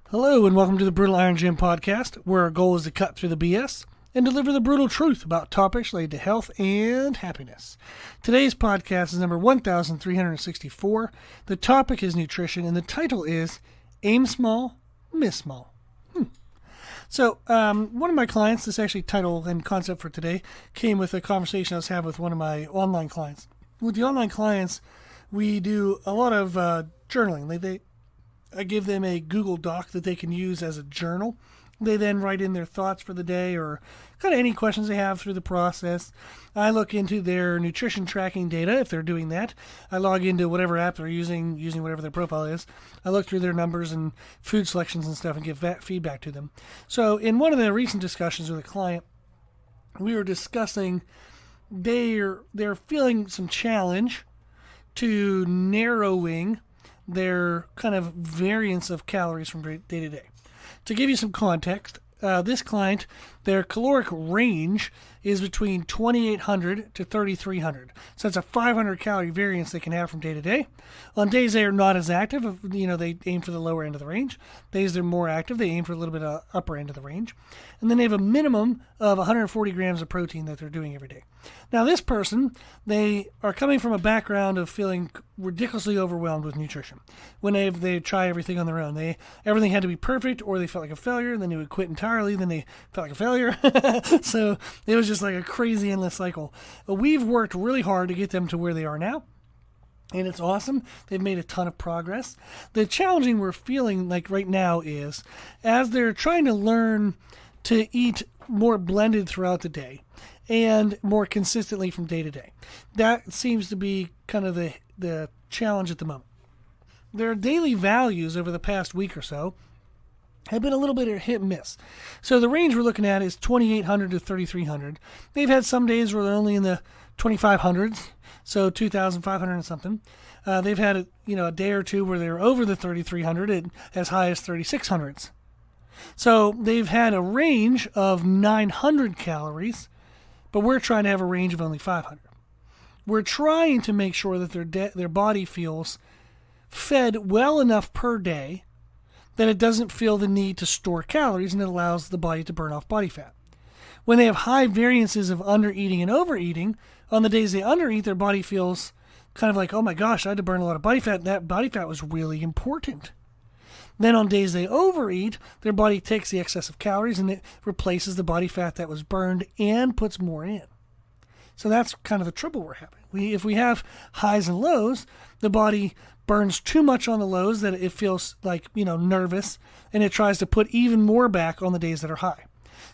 Hello and welcome to the Brutal Iron Gym podcast, where our goal is to cut through the BS and deliver the brutal truth about topics related to health and happiness. Today's podcast is number 1364. The topic is nutrition and the title is Aim Small, Miss Small. So one of my clients, this actually title and concept for today, came with a conversation I was having with one of my online clients. With the online clients, we do a lot of journaling. I give them a Google Doc that they can use as a journal. They then write in their thoughts for the day or kind of any questions they have through the process. I look into their nutrition tracking data if they're doing that. I log into whatever app they're using whatever their profile is. I look through their numbers and food selections and stuff and give feedback to them. So in one of the recent discussions with a client, we were discussing they're feeling some challenge to narrowing their kind of variance of calories from day to day. To give you some context, this client, their caloric range is between 2,800 to 3,300. So that's a 500 calorie variance they can have from day to day. On days they are not as active, they aim for the lower end of the range. Days they're more active, they aim for a little bit of upper end of the range. And then they have a minimum of 140 grams of protein that they're doing every day. Now this person, they are coming from a background of feeling ridiculously overwhelmed with nutrition. When they try everything on their own, everything had to be perfect, or they felt like a failure, and then they would quit entirely, then they felt like a failure. So it was just like a crazy endless cycle. But we've worked really hard to get them to where they are now. And it's awesome. They've made a ton of progress. The challenging we're feeling like right now is as they're trying to learn to eat more blended throughout the day and more consistently from day to day. That seems to be kind of the challenge at the moment. Their daily values over the past week or so have been a little bit of hit and miss. So the range we're looking at is 2,800 to 3,300. They've had some days where they're only in the 2,500s, so 2,500 and something. They've had a day or two where they're over the 3,300 and as high as 3,600s. So they've had a range of 900 calories, but we're trying to have a range of only 500. We're trying to make sure that their body feels fed well enough per day that it doesn't feel the need to store calories and it allows the body to burn off body fat. When they have high variances of undereating and overeating, on the days they undereat, their body feels kind of like, oh my gosh, I had to burn a lot of body fat. That body fat was really important. Then on days they overeat, their body takes the excess of calories and it replaces the body fat that was burned and puts more in. So that's kind of the trouble we're having. If we have highs and lows, the body burns too much on the lows that it feels like, nervous, and it tries to put even more back on the days that are high.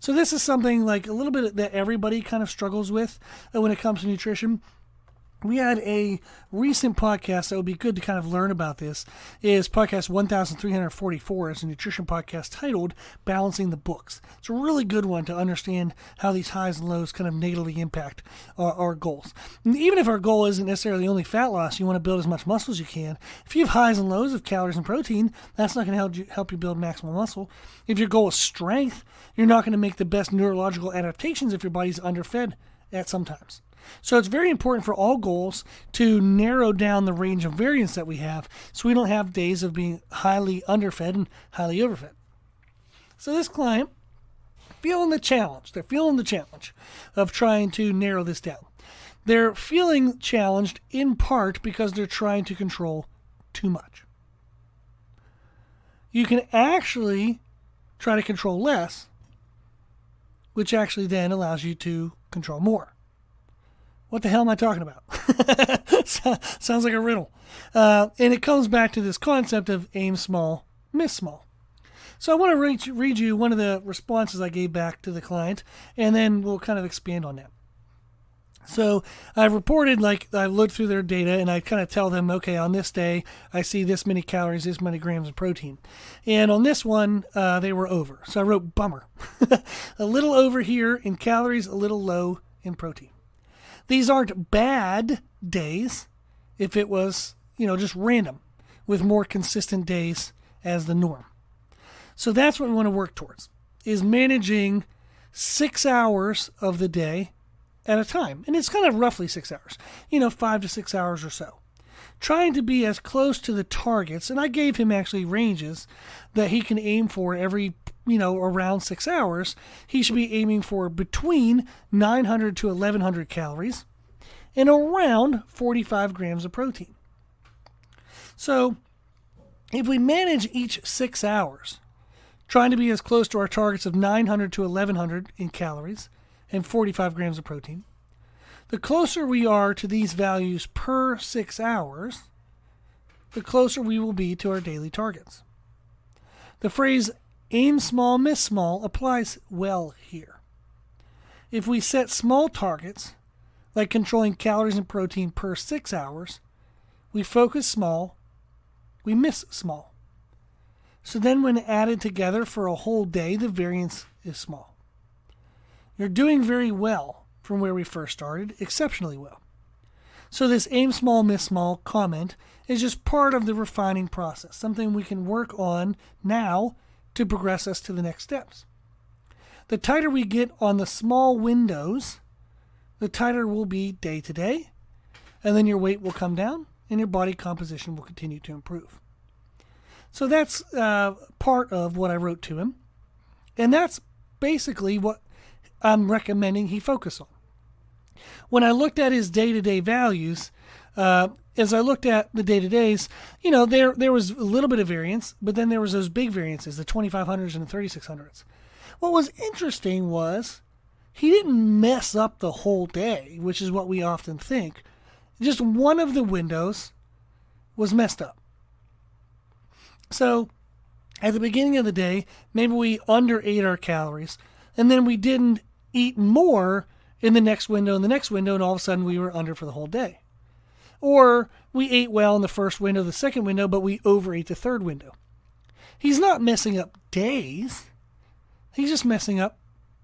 So this is something like a little bit that everybody kind of struggles with when it comes to nutrition. We had a recent podcast that would be good to kind of learn about this is podcast 1344. It's a nutrition podcast titled Balancing the Books. It's a really good one to understand how these highs and lows kind of negatively impact our goals. And even if our goal isn't necessarily only fat loss, you want to build as much muscle as you can. If you have highs and lows of calories and protein, that's not going to help you build maximal muscle. If your goal is strength, you're not going to make the best neurological adaptations if your body's underfed at some times. So it's very important for all goals to narrow down the range of variance that we have so we don't have days of being highly underfed and highly overfed. So this client, feeling the challenge. They're feeling the challenge of trying to narrow this down. They're feeling challenged in part because they're trying to control too much. You can actually try to control less, which actually then allows you to control more. What the hell am I talking about? Sounds like a riddle. And it comes back to this concept of aim small, miss small. So I want to read you one of the responses I gave back to the client, and then we'll kind of expand on that. So I've reported, I've looked through their data, and I kind of tell them, okay, on this day, I see this many calories, this many grams of protein. And on this one, they were over. So I wrote, bummer. A little over here in calories, a little low in protein. These aren't bad days if it was, just random with more consistent days as the norm. So that's what we want to work towards, is managing 6 hours of the day at a time. And it's kind of roughly 6 hours, 5 to 6 hours or so. trying to be as close to the targets, and I gave him actually ranges that he can aim for every, around 6 hours. He should be aiming for between 900 to 1100 calories and around 45 grams of protein. So if we manage each 6 hours, trying to be as close to our targets of 900 to 1100 in calories and 45 grams of protein, the closer we are to these values per 6 hours, the closer we will be to our daily targets. The phrase aim small, miss small applies well here. If we set small targets, like controlling calories and protein per 6 hours, we focus small, we miss small. So then when added together for a whole day, the variance is small. You're doing very well from where we first started, exceptionally well. So this aim small, miss small comment is just part of the refining process, something we can work on now to progress us to the next steps. The tighter we get on the small windows, the tighter we'll be day to day, and then your weight will come down and your body composition will continue to improve. So that's part of what I wrote to him, and that's basically what I'm recommending he focus on. When I looked at his day-to-day values, as I looked at the day-to-days, there was a little bit of variance, but then there was those big variances, the 2500s and the 3600s. What was interesting was he didn't mess up the whole day, which is what we often think. Just one of the windows was messed up. So at the beginning of the day, maybe we underate our calories, and then we didn't eat more in the next window and all of a sudden we were under for the whole day. Or we ate well in the first window, the second window, but we overate the third window. He's not messing up days. He's just messing up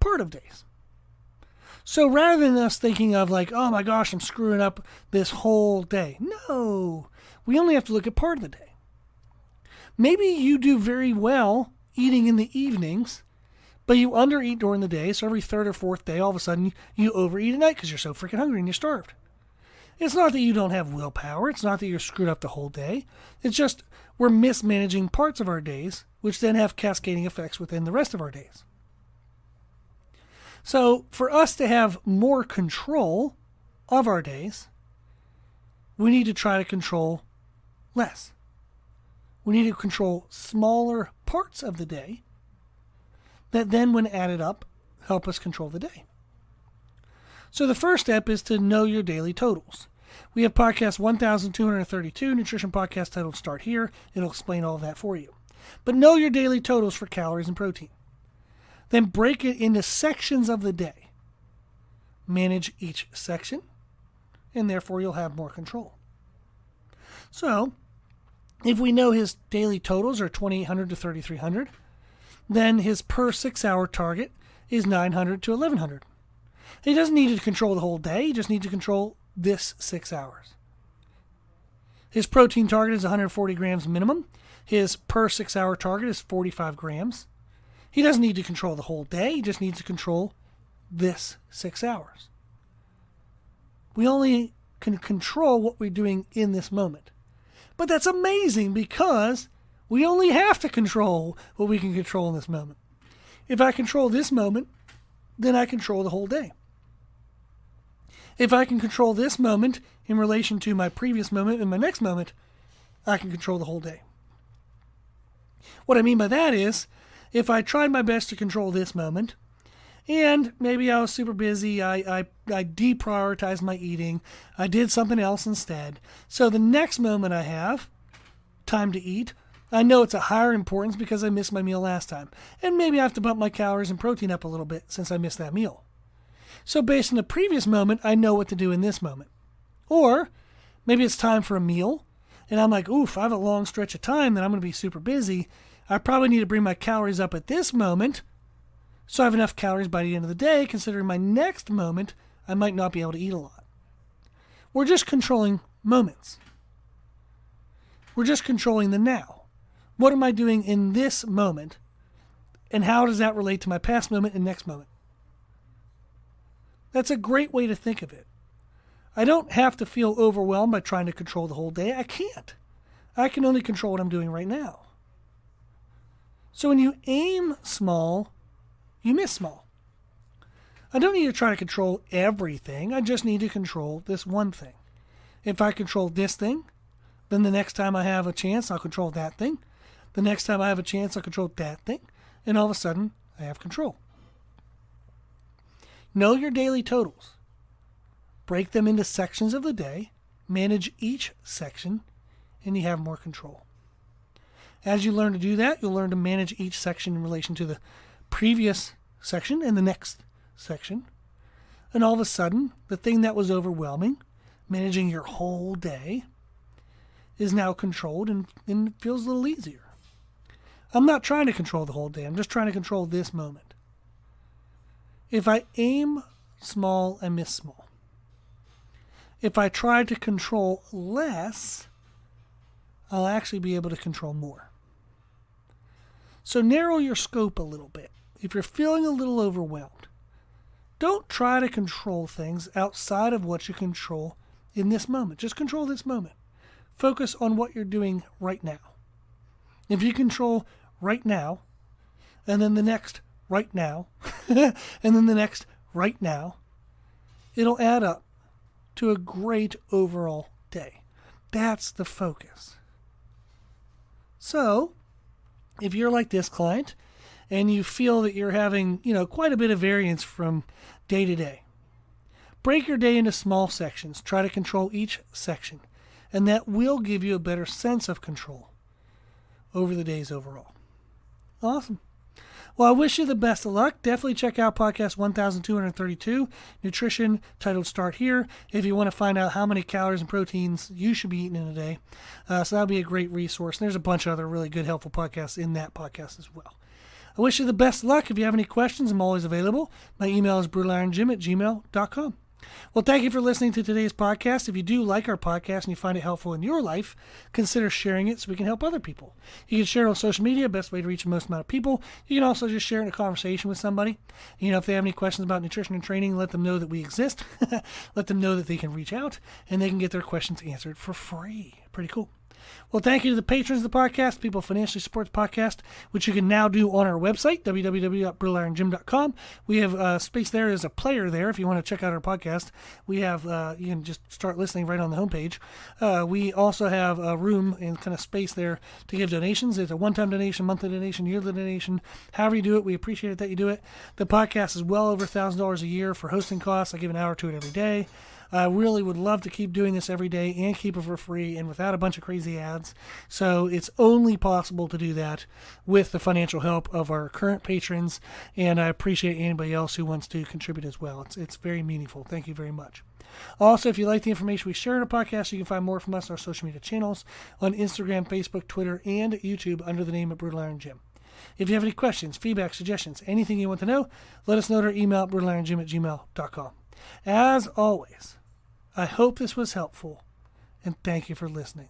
part of days. So rather than us thinking of like, oh my gosh, I'm screwing up this whole day. No, we only have to look at part of the day. Maybe you do very well eating in the evenings, but you undereat during the day, so every third or fourth day, all of a sudden, you overeat at night because you're so freaking hungry and you're starved. It's not that you don't have willpower. It's not that you're screwed up the whole day. It's just we're mismanaging parts of our days, which then have cascading effects within the rest of our days. So for us to have more control of our days, we need to try to control less. We need to control smaller parts of the day that then, when added up, help us control the day. So the first step is to know your daily totals. We have podcast 1232, nutrition podcast titled Start Here. It'll explain all of that for you. But know your daily totals for calories and protein. Then break it into sections of the day. Manage each section, and therefore you'll have more control. So, if we know his daily totals are 2800 to 3300, then his per 6 hour target is 900 to 1100. He doesn't need to control the whole day, he just needs to control this 6 hours. His protein target is 140 grams minimum. His per 6 hour target is 45 grams. He doesn't need to control the whole day, he just needs to control this 6 hours. We only can control what we're doing in this moment. But that's amazing because we only have to control what we can control in this moment. If I control this moment, then I control the whole day. If I can control this moment in relation to my previous moment and my next moment, I can control the whole day. What I mean by that is, if I tried my best to control this moment, and maybe I was super busy, I deprioritized my eating, I did something else instead, so the next moment I have, time to eat, I know it's a higher importance because I missed my meal last time, and maybe I have to bump my calories and protein up a little bit since I missed that meal. So based on the previous moment, I know what to do in this moment. Or maybe it's time for a meal, and I'm like, oof, I have a long stretch of time that I'm going to be super busy. I probably need to bring my calories up at this moment so I have enough calories by the end of the day, considering my next moment, I might not be able to eat a lot. We're just controlling moments. We're just controlling the now. What am I doing in this moment, and how does that relate to my past moment and next moment? That's a great way to think of it. I don't have to feel overwhelmed by trying to control the whole day. I can't. I can only control what I'm doing right now. So when you aim small, you miss small. I don't need to try to control everything. I just need to control this one thing. If I control this thing, then the next time I have a chance, I'll control that thing. The next time I have a chance, I'll control that thing. And all of a sudden, I have control. Know your daily totals. Break them into sections of the day, manage each section, and you have more control. As you learn to do that, you'll learn to manage each section in relation to the previous section and the next section. And all of a sudden, the thing that was overwhelming, managing your whole day, is now controlled and it feels a little easier. I'm not trying to control the whole day. I'm just trying to control this moment. If I aim small, I miss small. If I try to control less, I'll actually be able to control more. So narrow your scope a little bit. If you're feeling a little overwhelmed, don't try to control things outside of what you control in this moment. Just control this moment. Focus on what you're doing right now. If you control right now, and then the next right now, and then the next right now, it'll add up to a great overall day. That's the focus. So, if you're like this client and you feel that you're having, quite a bit of variance from day to day, break your day into small sections. Try to control each section, and that will give you a better sense of control over the days overall. Awesome. Well, I wish you the best of luck. Definitely check out podcast 1232, Nutrition, titled Start Here, if you want to find out how many calories and proteins you should be eating in a day. So that'll be a great resource. And there's a bunch of other really good, helpful podcasts in that podcast as well. I wish you the best of luck. If you have any questions, I'm always available. My email is brutalirongym@gmail.com. Well, thank you for listening to today's podcast. If you do like our podcast and you find it helpful in your life, consider sharing it so we can help other people. You can share it on social media, best way to reach the most amount of people. You can also just share it in a conversation with somebody. If they have any questions about nutrition and training, let them know that we exist. Let them know that they can reach out and they can get their questions answered for free. Pretty cool. Well, thank you to the patrons of the podcast, people who financially support the podcast, which you can now do on our website, www.brutalirongym.com. We have space there as a player there if you want to check out our podcast. We have, you can just start listening right on the homepage. We also have a room and kind of space there to give donations. It's a one-time donation, monthly donation, yearly donation. However you do it, we appreciate it that you do it. The podcast is well over $1,000 a year for hosting costs. I give an hour to it every day. I really would love to keep doing this every day and keep it for free and without a bunch of crazy ads. So it's only possible to do that with the financial help of our current patrons, and I appreciate anybody else who wants to contribute as well. It's very meaningful. Thank you very much. Also, if you like the information we share in our podcast, you can find more from us on our social media channels on Instagram, Facebook, Twitter, and YouTube under the name of Brutal Iron Gym. If you have any questions, feedback, suggestions, anything you want to know, let us know at our email, brutalirongym@gmail.com. As always, I hope this was helpful, and thank you for listening.